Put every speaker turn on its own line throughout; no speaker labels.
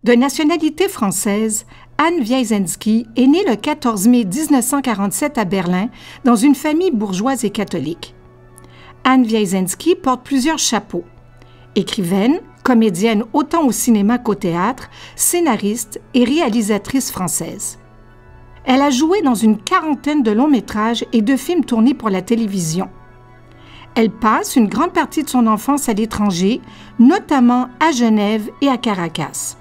De nationalité française, Anne Wiesenski est née le 14 mai 1947 à Berlin dans une famille bourgeoise et catholique. Anne Wiesenski porte plusieurs chapeaux. Écrivaine, comédienne autant au cinéma qu'au théâtre, scénariste et réalisatrice française. Elle a joué dans une quarantaine de longs-métrages et de films tournés pour la télévision. Elle passe une grande partie de son enfance à l'étranger, notamment à Genève et à Caracas.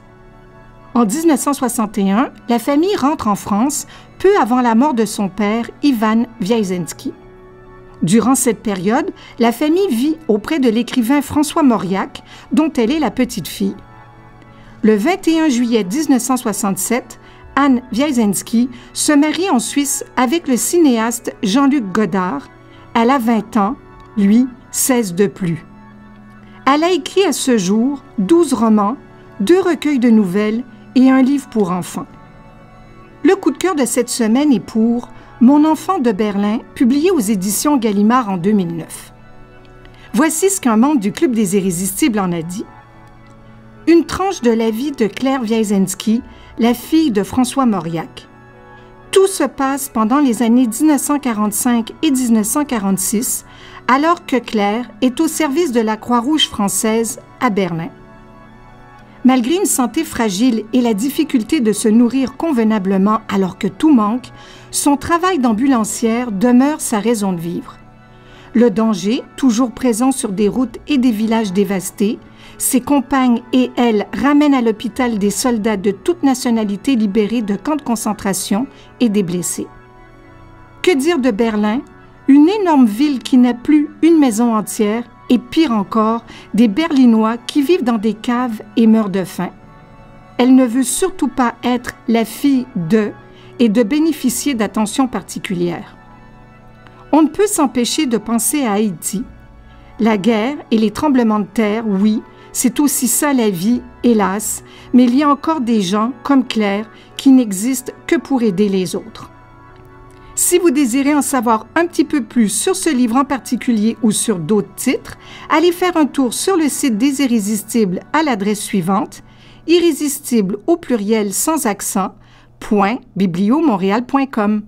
En 1961, la famille rentre en France peu avant la mort de son père, Ivan Wiesenski. Durant cette période, la famille vit auprès de l'écrivain François Mauriac, dont elle est la petite-fille. Le 21 juillet 1967, Anne Wiesenski se marie en Suisse avec le cinéaste Jean-Luc Godard. Elle a 20 ans, lui, 16 de plus. Elle a écrit à ce jour 12 romans, 2 recueils de nouvelles et un livre pour enfants. Le coup de cœur de cette semaine est pour Mon enfant de Berlin, publié aux éditions Gallimard en 2009. Voici ce qu'un membre du Club des Irrésistibles en a dit. Une tranche de la vie de Claire Wiesenski, la fille de François Mauriac. Tout se passe pendant les années 1945 et 1946, alors que Claire est au service de la Croix-Rouge française à Berlin. Malgré une santé fragile et la difficulté de se nourrir convenablement alors que tout manque, son travail d'ambulancière demeure sa raison de vivre. Le danger, toujours présent sur des routes et des villages dévastés, ses compagnes et elle ramènent à l'hôpital des soldats de toute nationalité libérés de camps de concentration et des blessés. Que dire de Berlin, une énorme ville qui n'a plus une maison entière et pire encore, des Berlinois qui vivent dans des caves et meurent de faim. Elle ne veut surtout pas être la fille de et de bénéficier d'attention particulière. On ne peut s'empêcher de penser à Haïti. La guerre et les tremblements de terre, oui, c'est aussi ça la vie, hélas, mais il y a encore des gens comme Claire qui n'existent que pour aider les autres. Si vous désirez en savoir un petit peu plus sur ce livre en particulier ou sur d'autres titres, allez faire un tour sur le site des Irrésistibles à l'adresse suivante, irrésistible au pluriel sans accent, .bibliomontréal.com.